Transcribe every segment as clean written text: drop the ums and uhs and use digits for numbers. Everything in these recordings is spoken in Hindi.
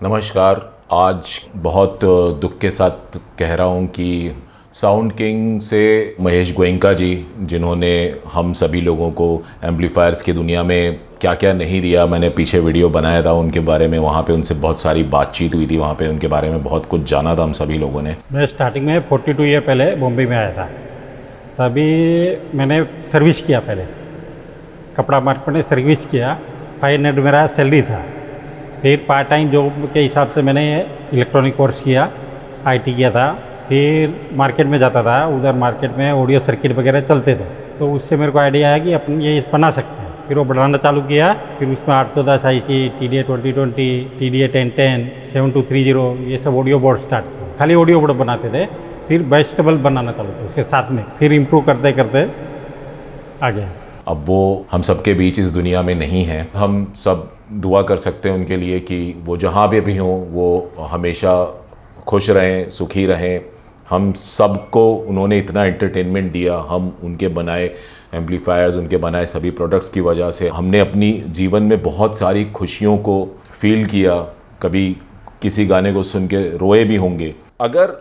नमस्कार। आज बहुत दुख के साथ कह रहा हूँ कि साउंड किंग से महेश गोयनका जी, जिन्होंने हम सभी लोगों को एम्पलीफायर्स की दुनिया में क्या क्या नहीं दिया, मैंने पीछे वीडियो बनाया था उनके बारे में। वहाँ पे उनसे बहुत सारी बातचीत हुई थी, वहाँ पे उनके बारे में बहुत कुछ जाना था हम सभी लोगों ने। मैं स्टार्टिंग में 42 ईयर पहले बॉम्बे में आया था। तभी मैंने सर्विस किया, पहले कपड़ा मार्केट में सर्विस किया। 500 मेरा सैलरी था। फिर पार्ट टाइम जॉब के हिसाब से मैंने इलेक्ट्रॉनिक कोर्स किया, आईटी किया था। फिर मार्केट में जाता था, उधर मार्केट में ऑडियो सर्किट वगैरह चलते थे, तो उससे मेरे को आइडिया आया कि अपन ये बना सकते हैं। फिर वो बनाना चालू किया। फिर उसमें 810 IC, TDA 2020, TDA 1010, 7230 ये सब ऑडियो बोर्ड स्टार्ट किया। खाली ऑडियो बोर्ड बनाते थे। फिर वेजिटेबल बनाना चालू किया उसके साथ में। फिर इम्प्रूव करते करते आ गया। अब वो हम सबके बीच इस दुनिया में नहीं हैं। हम सब दुआ कर सकते हैं उनके लिए कि वो जहाँ भी हों वो हमेशा खुश रहें, सुखी रहें। हम सबको उन्होंने इतना एंटरटेनमेंट दिया। हम उनके बनाए एम्पलीफायर्स, उनके बनाए सभी प्रोडक्ट्स की वजह से हमने अपनी जीवन में बहुत सारी खुशियों को फील किया। कभी किसी गाने को सुन के रोए भी होंगे। अगर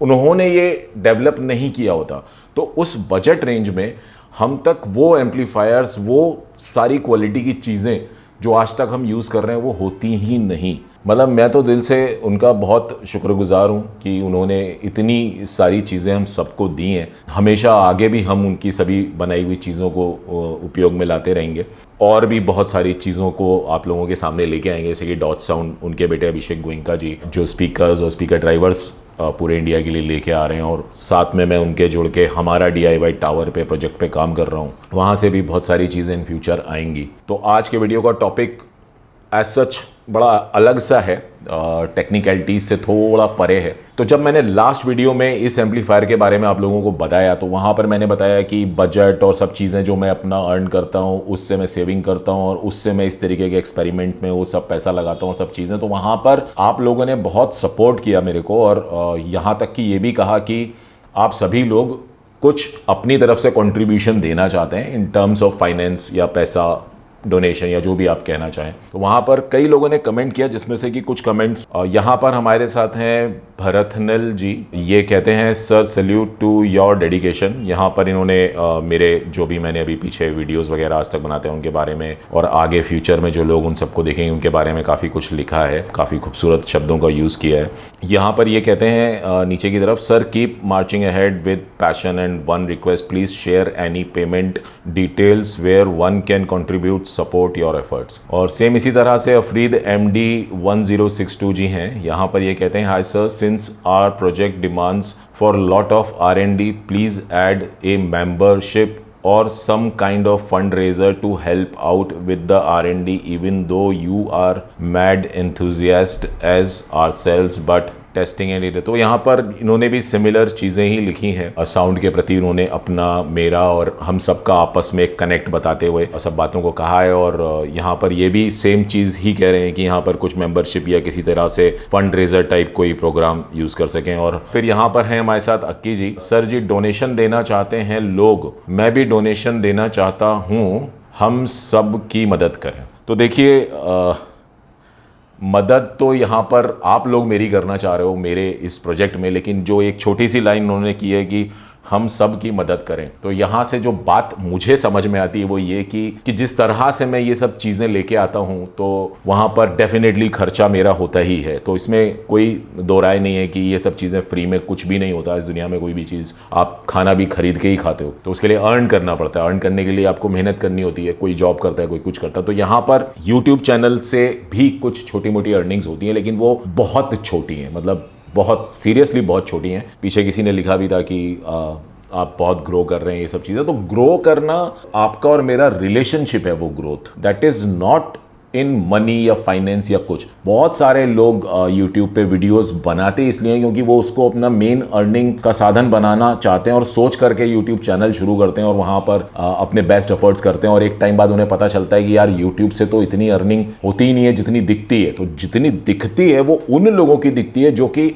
उन्होंने ये डेवलप नहीं किया होता तो उस बजट रेंज में हम तक वो एम्पलीफायर्स, वो सारी क्वालिटी की चीज़ें जो आज तक हम यूज़ कर रहे हैं वो होती ही नहीं। मतलब मैं तो दिल से उनका बहुत शुक्रगुजार हूँ कि उन्होंने इतनी सारी चीज़ें हम सबको दी हैं। हमेशा आगे भी हम उनकी सभी बनाई हुई चीज़ों को उपयोग में लाते रहेंगे और भी बहुत सारी चीज़ों को आप लोगों के सामने लेके आएंगे। जैसे कि डॉट साउंड, उनके बेटे अभिषेक गोयनका जी जो स्पीकर्स और स्पीकर ड्राइवर्स पूरे इंडिया के लिए लेके आ रहे हैं, और साथ में मैं उनके जुड़ के हमारा DIY टावर पे प्रोजेक्ट पे काम कर रहा हूँ। वहाँ से भी बहुत सारी चीज़ें इन फ्यूचर आएंगी। तो आज के वीडियो का टॉपिक एज सच बड़ा अलग सा है, टेक्निकलिटीज से थोड़ा परे है। तो जब मैंने लास्ट वीडियो में इस एम्पलीफायर के बारे में आप लोगों को बताया तो वहाँ पर मैंने बताया कि बजट और सब चीज़ें जो मैं अपना अर्न करता हूँ उससे मैं सेविंग करता हूँ और उससे मैं इस तरीके के एक्सपेरिमेंट में वो सब पैसा लगाता हूँ, सब चीज़ें। तो वहाँ पर आप लोगों ने बहुत सपोर्ट किया मेरे को, और यहाँ तक कि ये भी कहा कि आप सभी लोग कुछ अपनी तरफ से कंट्रीब्यूशन देना चाहते हैं इन टर्म्स ऑफ फाइनेंस या पैसा डोनेशन या जो भी आप कहना चाहें। तो वहाँ पर कई लोगों ने कमेंट किया, जिसमें से कि कुछ कमेंट्स यहाँ पर हमारे साथ हैं भरतनल जी। ये कहते हैं sir salute to your dedication. यहाँ पर इन्होंने मेरे जो भी मैंने अभी पीछे वीडियोस वगैरह आज तक बनाते हैं उनके बारे में और आगे फ्यूचर में जो लोग उन सबको देखेंगे उनके बारे में काफ़ी कुछ लिखा है, काफ़ी खूबसूरत शब्दों का यूज़ किया है। यहाँ पर ये कहते हैं नीचे की तरफ, sir keep marching ahead with passion and one request, please share any payment details where one can contribute, support your efforts. और सेम इसी तरह से अफरीद MD 1062 जी हैं। यहाँ पर ये कहते हैं, hi sir, since our project demands for lot of R&D, please add a membership or some kind of fundraiser to help out with the R&D, even though you are mad enthusiast as ourselves but testing and तो यहाँ पर इन्होंने भी सिमिलर चीज़ें ही लिखी हैं। साउंड के प्रति उन्होंने अपना, मेरा और हम सबका आपस में एक कनेक्ट बताते हुए सब बातों को कहा है। और यहाँ पर ये भी सेम चीज़ ही कह रहे हैं कि यहाँ पर कुछ मेंबरशिप या किसी तरह से फंड रेजर टाइप कोई प्रोग्राम यूज़ कर सकें। और फिर यहाँ पर हैं हमारे साथ अक्की जी। सर जी, डोनेशन देना चाहते हैं लोग, मैं भी डोनेशन देना चाहता हूँ, हम सब की मदद करें। तो देखिए, मदद तो यहाँ पर आप लोग मेरी करना चाह रहे हो मेरे इस प्रोजेक्ट में, लेकिन जो एक छोटी सी लाइन उन्होंने की है कि हम सब की मदद करें, तो यहाँ से जो बात मुझे समझ में आती है वो ये कि जिस तरह से मैं ये सब चीज़ें लेके आता हूँ तो वहाँ पर डेफिनेटली खर्चा मेरा होता ही है। तो इसमें कोई दो राय नहीं है कि ये सब चीज़ें फ्री में कुछ भी नहीं होता इस दुनिया में। कोई भी चीज़ आप खाना भी खरीद के ही खाते हो, तो उसके लिए अर्न करना पड़ता है। अर्न करने के लिए आपको मेहनत करनी होती है। कोई जॉब करता है, कोई कुछ करता है। तो यहाँ पर यूट्यूब चैनल से भी कुछ छोटी मोटी अर्निंग्स होती हैं, लेकिन वो बहुत छोटी हैं, मतलब बहुत सीरियसली बहुत छोटी हैं। पीछे किसी ने लिखा भी था कि आप बहुत ग्रो कर रहे हैं, ये सब चीज़ें। तो ग्रो करना आपका और मेरा रिलेशनशिप है, वो growth, that is not in money या फाइनेंस या कुछ। बहुत सारे लोग यूट्यूब पे वीडियोस बनाते इसलिए क्योंकि वो उसको अपना मेन अर्निंग का साधन बनाना चाहते हैं और सोच करके यूट्यूब चैनल शुरू करते हैं और वहाँ पर अपने बेस्ट एफर्ट्स करते हैं। और एक टाइम बाद उन्हें पता चलता है कि यार यूट्यूब से तो इतनी अर्निंग होती ही नहीं है जितनी दिखती है। तो जितनी दिखती है वो उन लोगों की दिखती है जो कि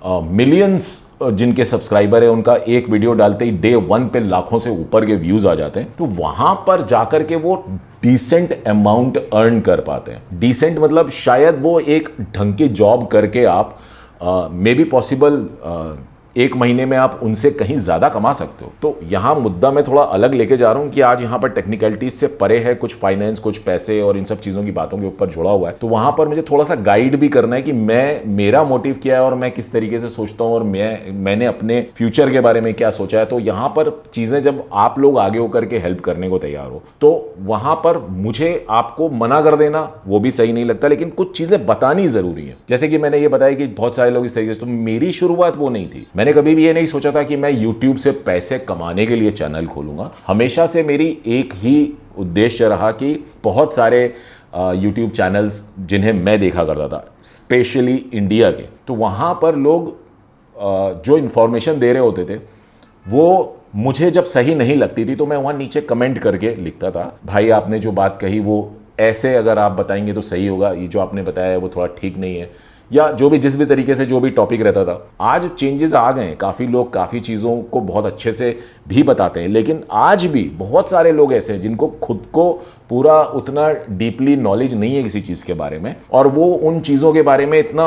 मिलियंस जिनके सब्सक्राइबर है, उनका एक वीडियो डालते ही डे 1 पे लाखों से ऊपर के व्यूज़ आ जाते हैं। तो वहाँ पर जाकर के वो डिसेंट अमाउंट अर्न कर पाते हैं। डिसेंट मतलब शायद वो एक ढंग की जॉब करके आप मे बी पॉसिबल 1 महीने में आप उनसे कहीं ज़्यादा कमा सकते हो। तो यहाँ मुद्दा मैं थोड़ा अलग लेके जा रहा हूँ कि आज यहाँ पर टेक्निकलिटीज से परे है, कुछ फाइनेंस, कुछ पैसे और इन सब चीज़ों की बातों के ऊपर जुड़ा हुआ है। तो वहाँ पर मुझे थोड़ा सा गाइड भी करना है कि मेरा मोटिव क्या है और मैं किस तरीके से सोचता हूँ और मैंने अपने फ्यूचर के बारे में क्या सोचा है। तो यहाँ पर चीज़ें जब आप लोग आगे होकर के हेल्प करने को तैयार हो तो वहाँ पर मुझे आपको मना कर देना वो भी सही नहीं लगता, लेकिन कुछ चीज़ें बतानी ज़रूरी है। जैसे कि मैंने ये बताया कि बहुत सारे लोग इस तरीके से, तो मेरी शुरुआत वो नहीं थी। मैंने कभी भी ये नहीं सोचा था कि मैं YouTube से पैसे कमाने के लिए चैनल खोलूंगा। हमेशा से मेरी एक ही उद्देश्य रहा कि बहुत सारे YouTube चैनल्स जिन्हें मैं देखा करता था, स्पेशली इंडिया के, तो वहाँ पर लोग जो इन्फॉर्मेशन दे रहे होते थे वो मुझे जब सही नहीं लगती थी तो मैं वहाँ नीचे कमेंट करके लिखता था, भाई आपने जो बात कही वो ऐसे अगर आप बताएंगे तो सही होगा, ये जो आपने बताया है वो थोड़ा ठीक नहीं है, या जो भी जिस भी तरीके से जो भी टॉपिक रहता था। आज चेंजेस आ गए हैं, काफ़ी लोग काफ़ी चीज़ों को बहुत अच्छे से भी बताते हैं, लेकिन आज भी बहुत सारे लोग ऐसे हैं जिनको खुद को पूरा उतना डीपली नॉलेज नहीं है किसी चीज़ के बारे में, और वो उन चीज़ों के बारे में इतना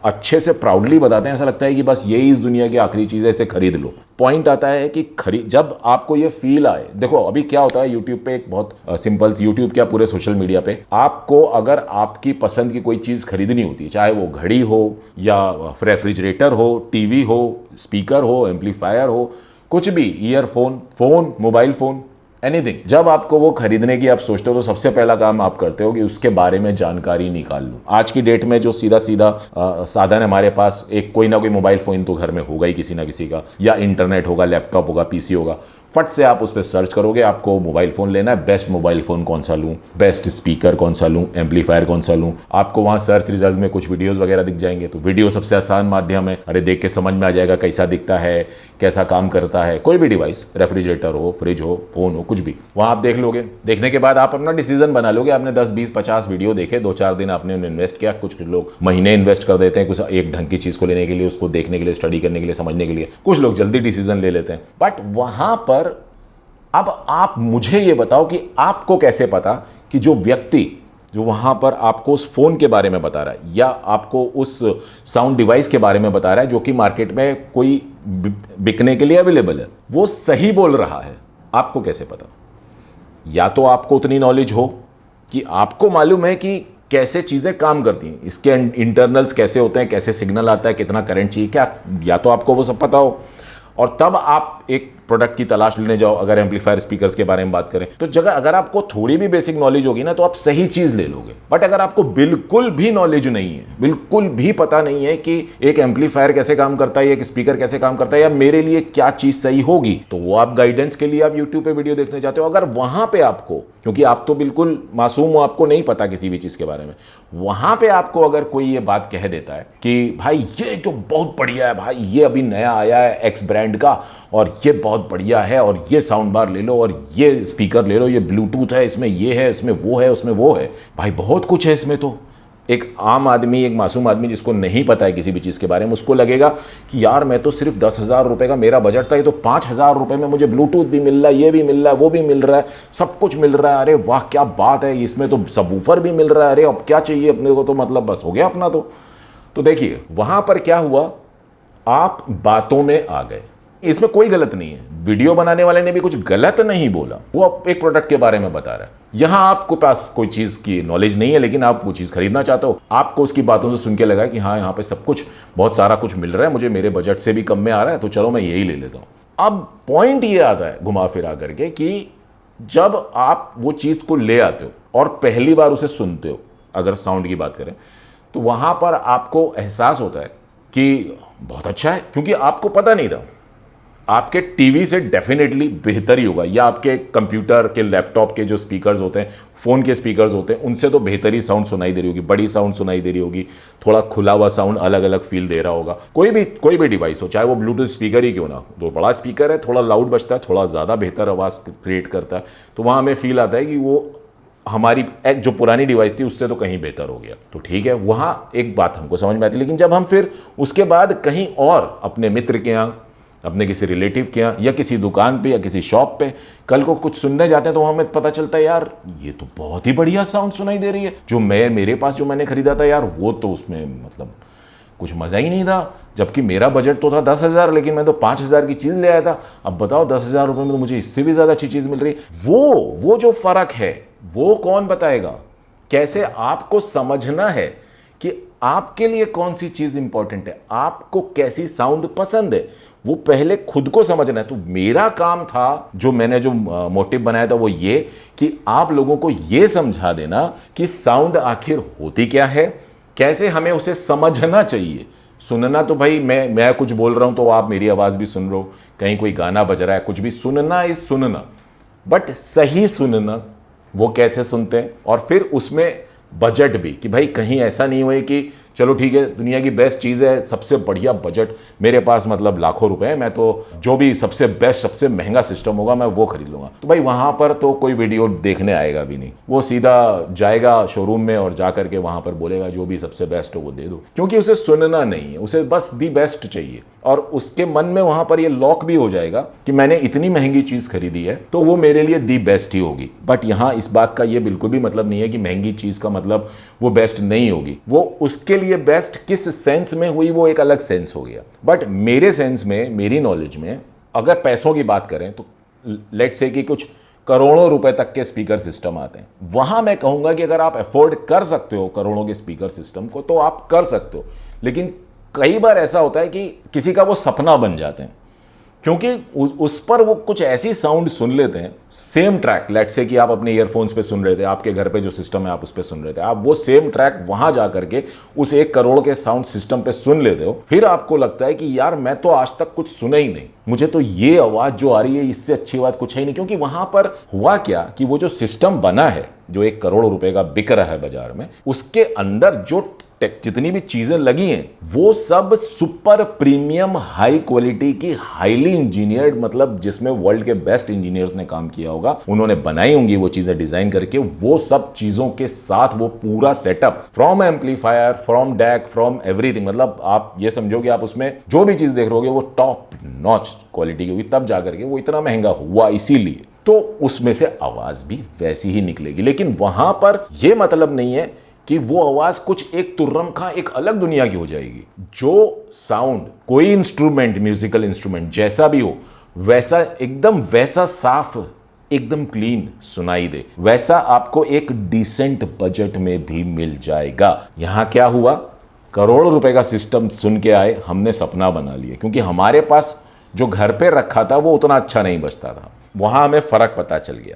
अच्छे से प्राउडली बताते हैं, ऐसा लगता है कि बस यही इस दुनिया की आखिरी चीज़ है, इसे खरीद लो। पॉइंट आता है कि जब आपको ये फील आए, देखो अभी क्या होता है यूट्यूब पे, एक बहुत सिंपल, यूट्यूब क्या पूरे सोशल मीडिया पे, आपको अगर आपकी पसंद की कोई चीज़ खरीदनी होती है, चाहे वो घड़ी हो या रेफ्रिजरेटर हो, टीवी हो, स्पीकर हो, एम्पलीफायर हो, कुछ भी, earphone, phone, mobile phone, anything, जब आपको वो खरीदने की आप सोचते हो तो सबसे पहला काम आप करते हो कि उसके बारे में जानकारी निकाल लो। आज की डेट में जो सीधा सीधा साधन हमारे पास, एक कोई ना कोई मोबाइल फ़ोन तो घर में होगा ही किसी ना किसी का, या इंटरनेट होगा, लैपटॉप होगा, पीसी होगा, फट से आप उस पर सर्च करोगे, आपको मोबाइल फ़ोन लेना है, बेस्ट मोबाइल फ़ोन कौन सा लूँ, बेस्ट स्पीकर कौन सा लूँ, एम्पलीफायर कौन सा लूँ, आपको वहाँ सर्च रिजल्ट में कुछ वीडियोज़ वगैरह दिख जाएंगे। तो वीडियो सबसे आसान माध्यम है, अरे देख के समझ में आ जाएगा कैसा दिखता है, कैसा काम करता है, कोई भी डिवाइस, रेफ्रिजरेटर हो, फ्रिज हो, फ़ोन हो, कुछ भी, वहाँ आप देख लोगे। देखने के बाद आप अपना डिसीजन बना लोगे। आपने 10, 20, 50 वीडियो देखे, 2-4 दिन आपने इन्वेस्ट किया, कुछ लोग महीने इन्वेस्ट कर देते हैं कुछ एक ढंग की चीज़ को लेने के लिए, उसको देखने के लिए, स्टडी करने के लिए, समझने के लिए, कुछ लोग जल्दी डिसीजन ले लेते हैं। बट वहाँ पर अब आप मुझे ये बताओ कि आपको कैसे पता कि जो व्यक्ति जो वहाँ पर आपको उस फ़ोन के बारे में बता रहा है या आपको उस साउंड डिवाइस के बारे में बता रहा है जो कि मार्केट में कोई बिकने के लिए अवेलेबल है, वो सही बोल रहा है, आपको कैसे पता? या तो आपको उतनी नॉलेज हो कि आपको मालूम है कि कैसे चीज़ें काम करती हैं, इसके इंटरनल्स कैसे होते हैं, कैसे सिग्नल आता है, कितना करंट चाहिए, क्या, या तो आपको वो सब पता हो, और तब आप एक प्रोडक्ट की तलाश लेने जाओ। अगर एम्पलीफायर स्पीकर्स के बारे में बात करें तो जगह अगर आपको थोड़ी भी बेसिक नॉलेज होगी ना तो आप सही चीज़ ले लोगे। बट अगर आपको बिल्कुल भी नॉलेज नहीं है, बिल्कुल भी पता नहीं है कि एक एम्पलीफायर कैसे काम करता है, एक स्पीकर कैसे काम करता है, या मेरे लिए क्या चीज़ सही होगी, तो वो आप गाइडेंस के लिए आप यूट्यूब पे वीडियो देखने जाते हो। अगर वहाँ पे आपको, क्योंकि आप तो बिल्कुल मासूम हो, आपको नहीं पता किसी भी चीज़ के बारे में, वहाँ पे आपको अगर कोई ये बात कह देता है कि भाई ये जो बहुत बढ़िया है, भाई ये अभी नया आया है एक्स ब्रांड का और ये बहुत बढ़िया है, और ये साउंड बार ले लो, और ये स्पीकर ले लो, ये ब्लूटूथ है, इसमें ये है, इसमें वो है, उसमें वो है, भाई बहुत कुछ है इसमें। तो एक आम आदमी, एक मासूम आदमी जिसको नहीं पता है किसी भी चीज़ के बारे में, उसको लगेगा कि यार मैं तो सिर्फ 10,000 रुपये का मेरा बजट था, ये तो 5,000 रुपये में मुझे ब्लूटूथ भी मिल रहा है, ये भी मिल रहा है, वो भी मिल रहा है, सब कुछ मिल रहा है, अरे वाह क्या बात है, इसमें तो सबवूफर भी मिल रहा है, अरे अब क्या चाहिए अपने को, तो मतलब बस हो गया अपना। तो देखिए वहाँ पर क्या हुआ, आप बातों में आ गए। इसमें कोई गलत नहीं है, वीडियो बनाने वाले ने भी कुछ गलत नहीं बोला, वो एक प्रोडक्ट के बारे में बता रहा है। यहां आपको पास कोई चीज की नॉलेज नहीं है लेकिन आप वो चीज खरीदना चाहते हो, आपको उसकी बातों से सुन के लगा कि हाँ यहाँ पे सब कुछ बहुत सारा कुछ मिल रहा है, मुझे मेरे बजट से भी कम में आ रहा है, तो चलो मैं यही ले लेता हूं। अब पॉइंट ये आता है घुमा फिरा करके कि जब आप वो चीज को ले आते हो और पहली बार उसे सुनते हो, अगर साउंड की बात करें, तो वहां पर आपको एहसास होता है कि बहुत अच्छा है, क्योंकि आपको पता नहीं था। आपके टीवी से डेफिनेटली बेहतर ही होगा, या आपके कंप्यूटर के, लैपटॉप के जो स्पीकर्स होते हैं, फ़ोन के स्पीकर्स होते हैं, उनसे तो बेहतर ही साउंड सुनाई दे रही होगी, बड़ी साउंड सुनाई दे रही होगी, थोड़ा खुला हुआ साउंड अलग अलग फील दे रहा होगा। कोई भी डिवाइस हो, चाहे वो ब्लूटूथ स्पीकर ही क्यों ना, तो बड़ा स्पीकर है, थोड़ा लाउड बजता है, थोड़ा ज़्यादा बेहतर आवाज़ क्रिएट करता है, तो वहाँ हमें फील आता है कि वो हमारी एक जो पुरानी डिवाइस थी उससे तो कहीं बेहतर हो गया। तो ठीक है, वहाँ एक बात हमको समझ में आती है। लेकिन जब हम फिर उसके बाद कहीं और अपने मित्र के यहाँ, अपने किसी रिलेटिव के यहाँ या किसी दुकान पे या किसी शॉप पे कल को कुछ सुनने जाते हैं तो हमें पता चलता है यार ये तो बहुत ही बढ़िया साउंड सुनाई दे रही है। जो मेरे पास जो मैंने खरीदा था यार वो तो उसमें मतलब कुछ मज़ा ही नहीं था, जबकि मेरा बजट तो था 10,000, लेकिन मैं तो 5,000 की चीज़ ले आया था। अब बताओ 10,000 रुपये में तो मुझे इससे भी ज़्यादा अच्छी चीज़ मिल रही है। वो जो फ़र्क है वो कौन बताएगा? कैसे आपको समझना है कि आपके लिए कौन सी चीज़ इंपॉर्टेंट है, आपको कैसी साउंड पसंद है, वो पहले खुद को समझना है। तो मेरा काम था, जो मैंने जो मोटिव बनाया था वो ये कि आप लोगों को ये समझा देना कि साउंड आखिर होती क्या है, कैसे हमें उसे समझना चाहिए। सुनना तो भाई मैं कुछ बोल रहा हूं तो आप मेरी आवाज़ भी सुन रहे हो, कहीं कोई गाना बज रहा है, कुछ भी सुनना इज सुनना, बट सही सुनना वो कैसे सुनते हैं। और फिर उसमें बजट भी, कि भाई कहीं ऐसा नहीं हुए कि चलो ठीक है दुनिया की बेस्ट चीज़ है, सबसे बढ़िया बजट मेरे पास मतलब लाखों रुपए है, मैं तो जो भी सबसे बेस्ट सबसे महंगा सिस्टम होगा मैं वो खरीद लूँगा। तो भाई वहाँ पर तो कोई वीडियो देखने आएगा भी नहीं, वो सीधा जाएगा शोरूम में और जा करके वहाँ पर बोलेगा जो भी सबसे बेस्ट हो वो दे दो, क्योंकि उसे सुनना नहीं है, उसे बस दी बेस्ट चाहिए। और उसके मन में वहाँ पर ये लॉक भी हो जाएगा कि मैंने इतनी महंगी चीज़ खरीदी है तो वो मेरे लिए दी बेस्ट ही होगी। बट यहाँ इस बात का ये बिल्कुल भी मतलब नहीं है कि महंगी चीज़ का मतलब वो बेस्ट नहीं होगी, वो उसके लिए बेस्ट किस सेंस में हुई वो एक अलग सेंस हो गया। बट मेरे सेंस में, मेरी नॉलेज में, अगर पैसों की बात करें तो लेट्स से कि कुछ करोड़ों रुपए तक के स्पीकर सिस्टम आते हैं, वहां मैं कहूंगा कि अगर आप अफोर्ड कर सकते हो करोड़ों के स्पीकर सिस्टम को तो आप कर सकते हो। लेकिन कई बार ऐसा होता है कि किसी का वो सपना बन जाते हैं, क्योंकि उस पर वो कुछ ऐसी साउंड सुन लेते हैं, सेम ट्रैक, लेट्स से कि आप अपने ईयरफोन्स पे सुन रहे थे, आपके घर पे जो सिस्टम है आप उस पे सुन रहे थे, आप वो सेम ट्रैक वहां जा करके उस 1 करोड़ के साउंड सिस्टम पे सुन लेते हो, फिर आपको लगता है कि यार मैं तो आज तक कुछ सुना ही नहीं, मुझे तो ये आवाज़ जो आ रही है इससे अच्छी आवाज़ कुछ है ही नहीं। क्योंकि वहां पर हुआ क्या कि वो जो सिस्टम बना है, जो 1 करोड़ रुपए का बिक रहा है बाजार में, उसके अंदर जो जितनी भी चीजें लगी हैं वो सब सुपर प्रीमियम हाई क्वालिटी की, हाईली इंजीनियर्ड, मतलब जिसमें वर्ल्ड के बेस्ट इंजीनियर्स ने काम किया होगा, उन्होंने बनाई होंगी वो चीजें डिजाइन करके। वो सब चीजों के साथ वो पूरा setup, from amplifier, from DAC, from everything, मतलब आप ये समझो कि आप उसमें जो भी चीज देख रहे हो वो टॉप नॉच क्वालिटी की होगी, तब जाकर के वो इतना महंगा हुआ। इसीलिए तो उसमें से आवाज भी वैसी ही निकलेगी। लेकिन वहां पर यह मतलब नहीं है कि वो आवाज कुछ एक तुर्रम खा एक अलग दुनिया की हो जाएगी। जो साउंड, कोई इंस्ट्रूमेंट, म्यूजिकल इंस्ट्रूमेंट जैसा भी हो, वैसा एकदम वैसा साफ, एकदम क्लीन सुनाई दे, वैसा आपको एक डिसेंट बजट में भी मिल जाएगा। यहां क्या हुआ, करोड़ रुपए का सिस्टम सुन के आए, हमने सपना बना लिया, क्योंकि हमारे पास जो घर पे रखा था वो उतना अच्छा नहीं बजता था, वहां हमें फर्क पता चल गया।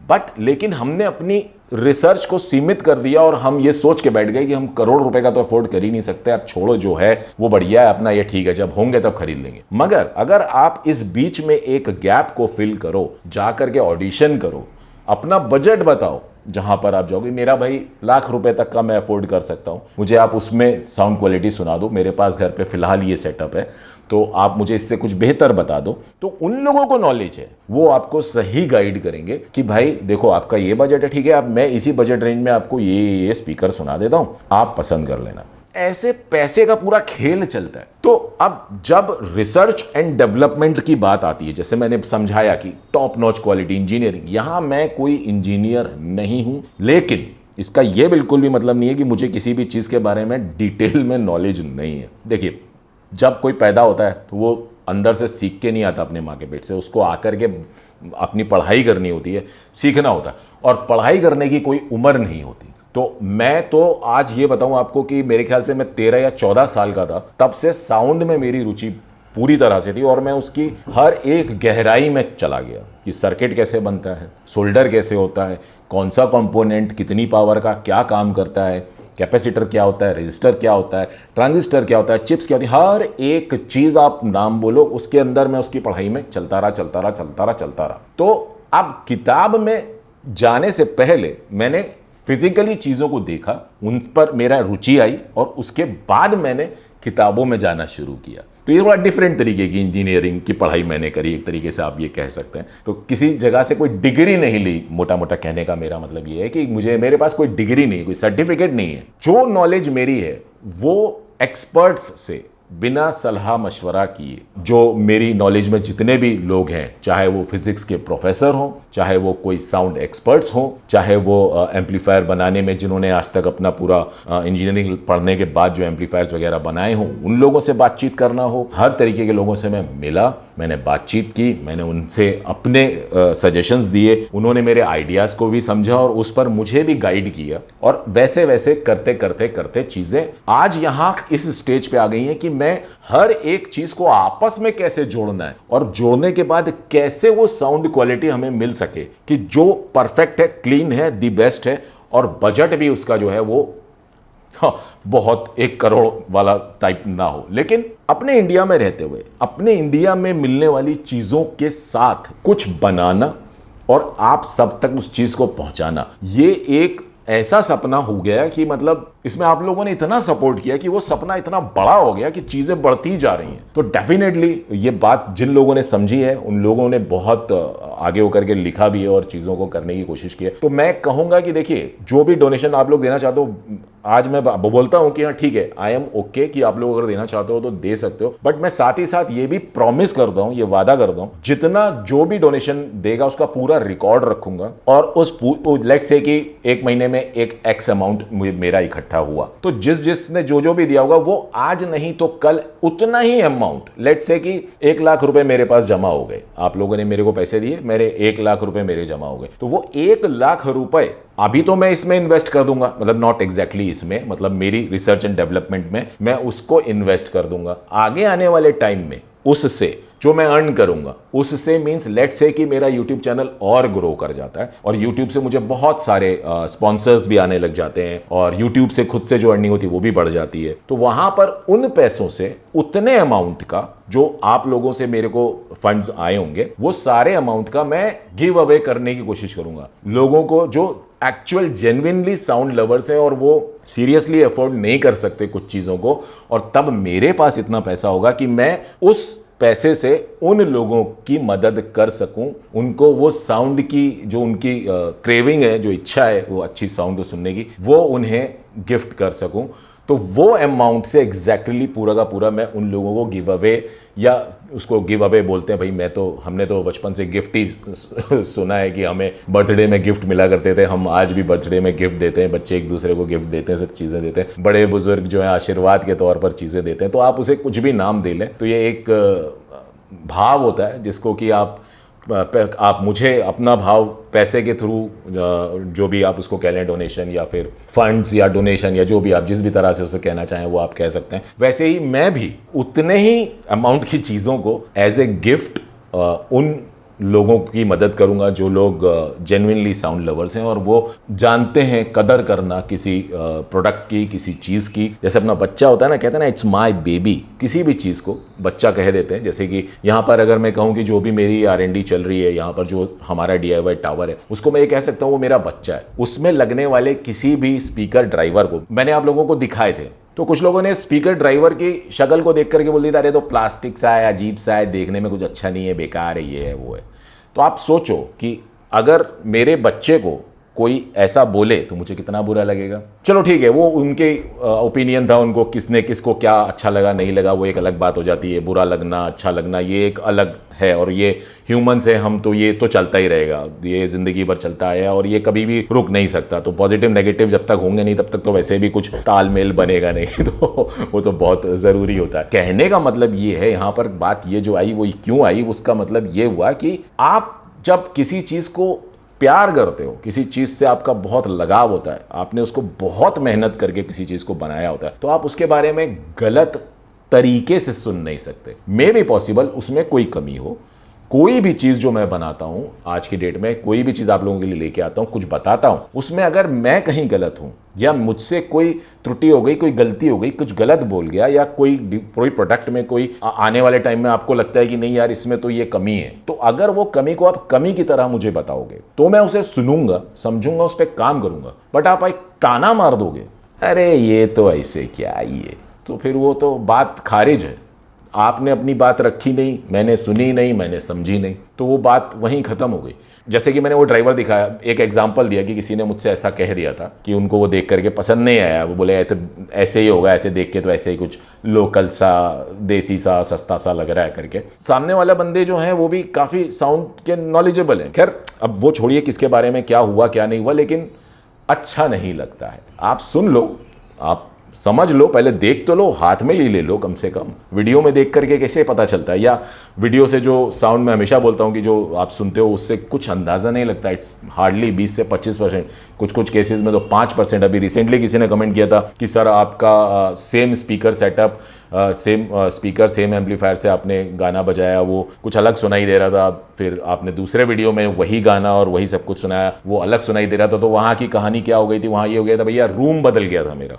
बट लेकिन हमने अपनी रिसर्च को सीमित कर दिया और हम ये सोच के बैठ गए कि हम करोड़ रुपए का तो अफोर्ड कर ही नहीं सकते, अब छोड़ो, जो है वो बढ़िया है अपना, ये ठीक है, जब होंगे तब खरीद लेंगे। मगर अगर आप इस बीच में एक गैप को फिल करो, जा करके ऑडिशन करो, अपना बजट बताओ, जहां पर आप जाओगे मेरा भाई ₹1,00,000 तक का मैं अफोर्ड कर सकता हूं, मुझे आप उसमें साउंड क्वालिटी सुना दो, मेरे पास घर पे फिलहाल ये सेटअप है, तो आप मुझे इससे कुछ बेहतर बता दो। तो उन लोगों को नॉलेज है, वो आपको सही गाइड करेंगे कि भाई देखो आपका ये बजट है, ठीक है, अब मैं इसी बजट रेंज में आपको ये स्पीकर सुना देता हूं, आप पसंद कर लेना। ऐसे पैसे का पूरा खेल चलता है। तो अब जब रिसर्च एंड डेवलपमेंट की बात आती है, जैसे मैंने समझाया कि टॉप नॉच क्वालिटी इंजीनियरिंग, यहां मैं कोई इंजीनियर नहीं हूं, लेकिन इसका यह बिल्कुल भी मतलब नहीं है कि मुझे किसी भी चीज के बारे में डिटेल में नॉलेज नहीं है। देखिए, जब कोई पैदा होता है तो वो अंदर से सीख के नहीं आता अपने माँ के पेट से, उसको आकर के अपनी पढ़ाई करनी होती है, सीखना होता है, और पढ़ाई करने की कोई उम्र नहीं होती। तो मैं तो आज ये बताऊं आपको कि मेरे ख्याल से मैं 13 या 14 साल का था, तब से साउंड में मेरी रुचि पूरी तरह से थी, और मैं उसकी हर एक गहराई में चला गया कि सर्किट कैसे बनता है, सोल्डर कैसे होता है, कौन सा कंपोनेंट कितनी पावर का क्या काम करता है, कैपेसिटर क्या होता है, रेजिस्टर क्या होता है, ट्रांजिस्टर क्या होता है, चिप्स क्या होती है, हर एक चीज़ आप नाम बोलो, उसके अंदर मैं उसकी पढ़ाई में चलता रहा। तो अब किताब में जाने से पहले मैंने फिजिकली चीज़ों को देखा, उन पर मेरा रुचि आई, और उसके बाद मैंने किताबों में जाना शुरू किया। तो ये थोड़ा डिफरेंट तरीके की इंजीनियरिंग की पढ़ाई मैंने करी, एक तरीके से आप ये कह सकते हैं। तो किसी जगह से कोई डिग्री नहीं ली, मोटा मोटा कहने का मेरा मतलब ये है कि मेरे पास कोई डिग्री नहीं, कोई सर्टिफिकेट नहीं है। जो नॉलेज मेरी है वो एक्सपर्ट्स से, बिना सलाह मशवरा किए जो मेरी नॉलेज में जितने भी लोग हैं, चाहे वो फिजिक्स के प्रोफेसर हों, चाहे वो कोई साउंड एक्सपर्ट्स हों, चाहे वो एम्पलीफायर बनाने में जिन्होंने आज तक अपना पूरा इंजीनियरिंग पढ़ने के बाद जो एम्पलीफायर्स वगैरह बनाए हों, उन लोगों से बातचीत करना हो, हर तरीके के लोगों से मैं मिला, मैंने बातचीत की, मैंने उनसे अपने सजेशंस दिए, उन्होंने मेरे आइडियाज़ को भी समझा और उस पर मुझे भी गाइड किया। और वैसे वैसे करते करते करते चीज़ें आज यहाँ इस स्टेज पे आ गई हैं कि मैं हर एक चीज़ को आपस में कैसे जोड़ना है और जोड़ने के बाद कैसे वो साउंड क्वालिटी हमें मिल सके कि जो परफेक्ट है, क्लीन है, दी बेस्ट है, और बजट भी उसका जो है वो बहुत 1 करोड़ वाला टाइप ना हो, लेकिन अपने इंडिया में रहते हुए अपने इंडिया में मिलने वाली चीज़ों के साथ कुछ बनाना और आप सब तक उस चीज़ को पहुंचाना, ये एक ऐसा सपना हो गया कि मतलब इसमें आप लोगों ने इतना सपोर्ट किया कि वो सपना इतना बड़ा हो गया कि चीज़ें बढ़ती जा रही हैं। तो डेफिनेटली ये बात जिन लोगों ने समझी है उन लोगों ने बहुत आगे होकर के लिखा भी है और चीज़ों को करने की कोशिश की है। तो मैं कहूँगा कि देखिए, जो भी डोनेशन आप लोग देना चाहते हो, आज मैं बोलता हूँ कि हाँ ठीक है, आई एम ओके कि आप लोग अगर देना चाहते हो तो दे सकते हो, बट मैं साथ ही साथ ये भी प्रॉमिस करता हूँ, ये वादा करता हूँ, जितना जो भी डोनेशन देगा उसका पूरा रिकॉर्ड रखूंगा और उस लेट्स से कि 1 महीने में एक एक्स अमाउंट मेरा इकट्ठा हुआ, तो जिसने जो भी दिया होगा वो आज नहीं तो कल उतना ही अमाउंट, लेट्स से कि 1 लाख रुपए मेरे पास जमा हो गए, आप लोगों ने मेरे को पैसे दिए, मेरे 1 लाख रुपए मेरे जमा हो गए, तो वो 1 लाख रुपए अभी तो मैं इसमें इन्वेस्ट कर दूंगा, मतलब नॉट एग्जैक्टली इसमें, मतलब मेरी रिसर्च एंड डेवलपमेंट में मैं उसको इन्वेस्ट कर दूंगा। आगे आने वाले टाइम में उससे जो मैं अर्न करूंगा उससे मींस लेट्स से कि मेरा यूट्यूब चैनल और ग्रो कर जाता है और यूट्यूब से मुझे बहुत सारे स्पॉन्सर्स भी आने लग जाते हैं और यूट्यूब से खुद से जो अर्निंग होती है वो भी बढ़ जाती है, तो वहां पर उन पैसों से उतने अमाउंट का जो आप लोगों से मेरे को फंड्स आए होंगे वो सारे अमाउंट का मैं गिव अवे करने की कोशिश करूंगा लोगों को जो एक्चुअल जेन्युइनली साउंड लवर्स है और वो सीरियसली अफोर्ड नहीं कर सकते कुछ चीज़ों को, और तब मेरे पास इतना पैसा होगा कि मैं उस पैसे से उन लोगों की मदद कर सकूं, उनको वो साउंड की जो उनकी क्रेविंग है, जो इच्छा है वो अच्छी साउंड को सुनने की, वो उन्हें गिफ्ट कर सकूं। तो वो अमाउंट से एग्जैक्टली पूरा का पूरा मैं उन लोगों को गिव अवे, या उसको गिव अवे बोलते हैं भाई, हमने तो बचपन से गिफ्ट ही सुना है कि हमें बर्थडे में गिफ्ट मिला करते थे, हम आज भी बर्थडे में गिफ्ट देते हैं, बच्चे एक दूसरे को गिफ्ट देते हैं, सब चीज़ें देते हैं, बड़े बुजुर्ग जो है आशीर्वाद के तौर पर चीज़ें देते हैं, तो आप उसे कुछ भी नाम दे लें, तो ये एक भाव होता है जिसको कि आप मुझे अपना भाव पैसे के थ्रू जो भी आप उसको कह लें, डोनेशन या फिर फंड्स या डोनेशन या जो भी आप जिस भी तरह से उसे कहना चाहें वो आप कह सकते हैं, वैसे ही मैं भी उतने ही अमाउंट की चीज़ों को एज ए गिफ्ट उन लोगों की मदद करूंगा जो लोग जेन्युइनली साउंड लवर्स हैं और वो जानते हैं कदर करना किसी प्रोडक्ट की, किसी चीज़ की। जैसे अपना बच्चा होता है ना, कहते हैं ना इट्स माय बेबी, किसी भी चीज़ को बच्चा कह देते हैं। जैसे कि यहाँ पर अगर मैं कहूँ कि जो भी मेरी R&D चल रही है, यहाँ पर जो हमारा DIY टावर है, उसको मैं ये कह सकता हूँ वो मेरा बच्चा है। उसमें लगने वाले किसी भी स्पीकर ड्राइवर को मैंने आप लोगों को दिखाए थे, तो कुछ लोगों ने स्पीकर ड्राइवर की शक्ल को देख करके बोल दिया, अरे तो प्लास्टिक सा है, अजीब सा है, देखने में कुछ अच्छा नहीं है, बेकार है, ये है वो है। तो आप सोचो कि अगर मेरे बच्चे को कोई ऐसा बोले तो मुझे कितना बुरा लगेगा। चलो ठीक है, वो उनके ओपिनियन था, उनको किसको क्या अच्छा लगा नहीं लगा वो एक अलग बात हो जाती है। बुरा लगना, अच्छा लगना, ये एक अलग है और ये ह्यूमंस है हम, तो ये तो चलता ही रहेगा, ये ज़िंदगी भर चलता है और ये कभी भी रुक नहीं सकता। तो पॉजिटिव नेगेटिव जब तक होंगे नहीं तब तक तो वैसे भी कुछ तालमेल बनेगा नहीं, तो वो तो बहुत ज़रूरी होता है। कहने का मतलब ये है, यहाँ पर बात ये जो आई वो क्यों आई, उसका मतलब ये हुआ कि आप जब किसी चीज़ को प्यार करते हो, किसी चीज़ से आपका बहुत लगाव होता है, आपने उसको बहुत मेहनत करके किसी चीज़ को बनाया होता है, तो आप उसके बारे में गलत तरीके से सुन नहीं सकते। मे बी पॉसिबल उसमें कोई कमी हो। कोई भी चीज़ जो मैं बनाता हूँ आज की डेट में, कोई भी चीज़ आप लोगों के लिए लेके आता हूँ, कुछ बताता हूँ, उसमें अगर मैं कहीं गलत हूँ या मुझसे कोई त्रुटि हो गई, कोई गलती हो गई, कुछ गलत बोल गया, या कोई प्रोडक्ट में कोई आने वाले टाइम में आपको लगता है कि नहीं यार इसमें तो ये कमी है, तो अगर वो कमी को आप कमी की तरह मुझे बताओगे तो मैं उसे सुनूंगा, समझूंगा, उस पर काम करूंगा। बट आप एक ताना मार दोगे, अरे ये तो ऐसे क्या, ये तो फिर वो तो बात खारिज है। आपने अपनी बात रखी नहीं, मैंने सुनी नहीं, मैंने समझी नहीं, तो वो बात वहीं ख़त्म हो गई। जैसे कि मैंने वो ड्राइवर दिखाया, एक एग्जांपल दिया कि किसी ने मुझसे ऐसा कह दिया था कि उनको वो देख करके पसंद नहीं आया, वो बोले तो ऐसे ही होगा, ऐसे देख के तो ऐसे ही कुछ लोकल सा, देसी सा, सस्ता सा लग रहा है करके। सामने वाला बंदे जो हैं वो भी काफ़ी साउंड के नॉलेजेबल हैं। खैर अब वो छोड़िए किसके बारे में क्या हुआ क्या नहीं हुआ, लेकिन अच्छा नहीं लगता है। आप सुन लो, आप समझ लो, पहले देख तो लो, हाथ में ही ले लो कम से कम। वीडियो में देख करके कैसे पता चलता है, या वीडियो से जो साउंड में हमेशा बोलता हूँ कि जो आप सुनते हो उससे कुछ अंदाज़ा नहीं लगता। इट्स हार्डली 20 से 25%, कुछ केसेस में तो 5%। अभी रिसेंटली किसी ने कमेंट किया था कि सर आपका same speaker setup, same speaker, same amplifier से आपने गाना बजाया, वो कुछ अलग सुनाई दे रहा था, फिर आपने दूसरे वीडियो में वही गाना और वही सब कुछ सुनाया, वो अलग सुनाई दे रहा था। तो वहाँ की कहानी क्या हो गई थी, वहाँ ये हो गया था भैया रूम बदल गया था मेरा।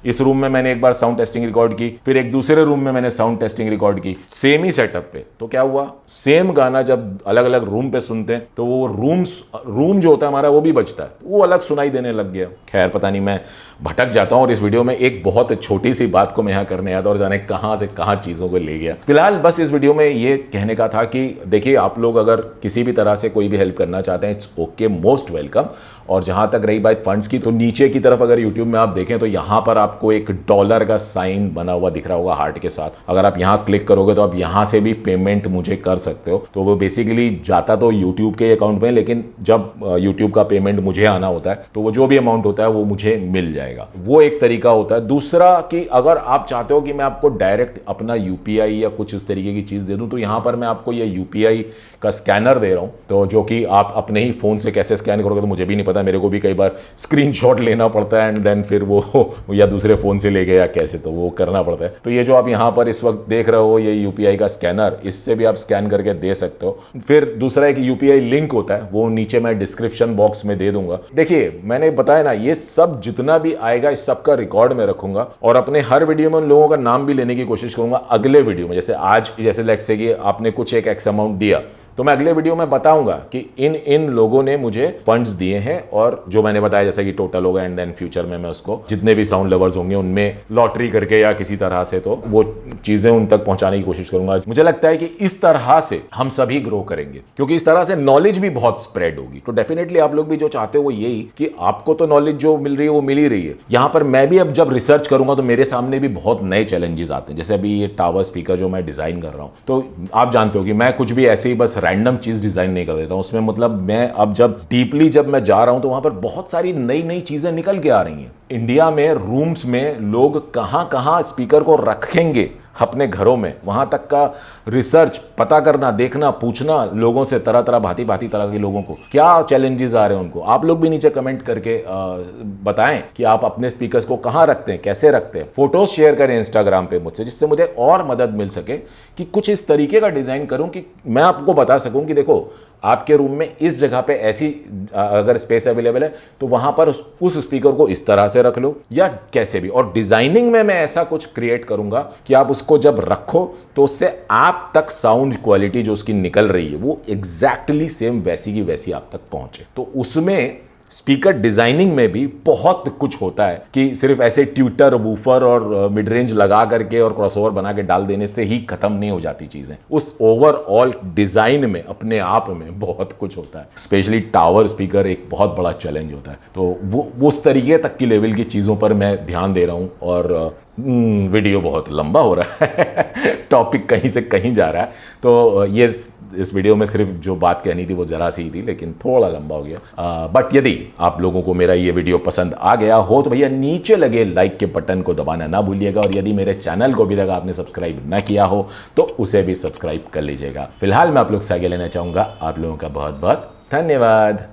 इस रूम में मैंने एक बार साउंड टेस्टिंग रिकॉर्ड की, फिर एक दूसरे रूम में मैंने साउंड टेस्टिंग रिकॉर्ड की, सेम ही सेटअप पे। तो क्या हुआ, सेम गाना जब अलग अलग रूम पे सुनते हैं तो वो रूम जो होता है हमारा वो भी बचता है, वो अलग सुनाई देने लग गया। खैर पता नहीं, मैं भटक जाता हूँ और इस वीडियो में एक बहुत छोटी सी बात को मैं यहाँ करने आया था और जाने कहाँ से कहाँ चीज़ों को ले गया। फिलहाल बस इस वीडियो में ये कहने का था कि देखिए, आप लोग अगर किसी भी तरह से कोई भी हेल्प करना चाहते हैं, इट्स ओके, मोस्ट वेलकम। और जहाँ तक रही बात फंड्स की, तो नीचे की तरफ अगर यूट्यूब में आप देखें तो यहाँ पर आपको एक डॉलर का साइन बना हुआ दिख रहा होगा हार्ट के साथ। अगर आप यहाँ क्लिक करोगे तो आप यहाँ से भी पेमेंट मुझे कर सकते हो। तो वो बेसिकली जाता तो यूट्यूब के अकाउंट में, लेकिन जब यूट्यूब का पेमेंट मुझे आना होता है तो वो जो भी अमाउंट होता है वो मुझे मिल जाएगा। वो एक तरीका होता है। दूसरा कि अगर आप चाहते हो कि मैं आपको डायरेक्ट अपना यूपीआई या कुछ इस तरीके की चीज़ दे दूं, तो यहाँ पर मैं आपको ये यूपीआई का स्कैनर दे रहा हूँ, तो जो कि आप अपने ही फ़ोन से कैसे स्कैन करोगे तो मुझे भी नहीं पता। मेरे को भी कई बार स्क्रीनशॉट लेना पड़ता है एंड देन फिर वो या दूसरे फ़ोन से ले गए या कैसे, तो वो करना पड़ता है। तो ये जो आप यहाँ पर इस वक्त देख रहे हो, ये यूपीआई का स्कैनर, इससे भी आप स्कैन करके दे सकते हो। फिर दूसरा एक यूपीआई लिंक होता है, वो नीचे मैं डिस्क्रिप्शन बॉक्स में दे दूंगा। देखिए मैंने बताया ना, ये सब जितना भी आएगा इस सब का रिकॉर्ड में रखूंगा और अपने हर वीडियो में उन लोगों का नाम भी लेने की कोशिश करूंगा। अगले वीडियो में जैसे आज, जैसे लेट्स से कि आपने कुछ एक एक्स अमाउंट दिया, तो मैं अगले वीडियो में बताऊंगा कि इन लोगों ने मुझे फंड्स दिए हैं, और जो मैंने बताया जैसे कि टोटल होगा, एंड देन फ्यूचर में मैं उसको जितने भी साउंड लवर्स होंगे उनमें लॉटरी करके या किसी तरह से तो वो चीजें उन तक पहुंचाने की कोशिश करूंगा। मुझे लगता है कि इस तरह से हम सभी ग्रो करेंगे, क्योंकि इस तरह से नॉलेज भी बहुत स्प्रेड होगी। तो डेफिनेटली आप लोग भी जो चाहते हो वो यही कि आपको तो नॉलेज जो मिल रही है वो मिल ही रही है। यहां पर मैं भी अब जब रिसर्च करूंगा तो मेरे सामने भी बहुत नए चैलेंजेस आते हैं। जैसे अभी ये टावर स्पीकर जो मैं डिजाइन कर रहा हूं, तो आप जानते हो कि मैं कुछ भी ऐसे ही बस रैंडम चीज डिजाइन नहीं कर देता हूं। उसमें मतलब मैं अब जब डीपली जब मैं जा रहा हूं तो वहां पर बहुत सारी नई नई चीजें निकल के आ रही हैं। इंडिया में रूम्स में लोग कहां कहां स्पीकर को रखेंगे अपने घरों में, वहां तक का रिसर्च, पता करना, देखना, पूछना लोगों से, तरह तरह भांति भांति तरह के लोगों को क्या चैलेंजेस आ रहे हैं उनको। आप लोग भी नीचे कमेंट करके बताएं कि आप अपने स्पीकर्स को कहां रखते हैं, कैसे रखते हैं। फोटोज शेयर करें इंस्टाग्राम पे मुझसे, जिससे मुझे और मदद मिल सके कि कुछ इस तरीके का डिजाइन करूं कि मैं आपको बता सकूं कि देखो आपके रूम में इस जगह पे ऐसी अगर स्पेस अवेलेबल है तो वहां पर उस स्पीकर को इस तरह से रख लो या कैसे भी। और डिजाइनिंग में मैं ऐसा कुछ क्रिएट करूंगा कि आप उसको जब रखो तो उससे आप तक साउंड क्वालिटी जो उसकी निकल रही है वो एग्जैक्टली सेम वैसी की वैसी आप तक पहुंचे। तो उसमें स्पीकर डिजाइनिंग में भी बहुत कुछ होता है कि सिर्फ ऐसे ट्यूटर, वूफर और मिड रेंज लगा करके और क्रॉसओवर बना के डाल देने से ही खत्म नहीं हो जाती चीजें। उस ओवरऑल डिजाइन में अपने आप में बहुत कुछ होता है। स्पेशली टावर स्पीकर एक बहुत बड़ा चैलेंज होता है। तो वो उस तरीके तक की लेवल की चीजों पर मैं ध्यान दे रहा हूं। और वीडियो बहुत लंबा हो रहा है टॉपिक कहीं से कहीं जा रहा है। तो ये इस वीडियो में सिर्फ जो बात कहनी थी वो जरा सी ही थी, लेकिन थोड़ा लंबा हो गया। बट यदि आप लोगों को मेरा ये वीडियो पसंद आ गया हो तो भैया नीचे लगे लाइक के बटन को दबाना ना भूलिएगा। और यदि मेरे चैनल को अभी तक आपने सब्सक्राइब ना किया हो तो उसे भी सब्सक्राइब कर लीजिएगा। फिलहाल मैं आप लोग से आगे लेना चाहूंगा। आप लोगों का बहुत बहुत धन्यवाद।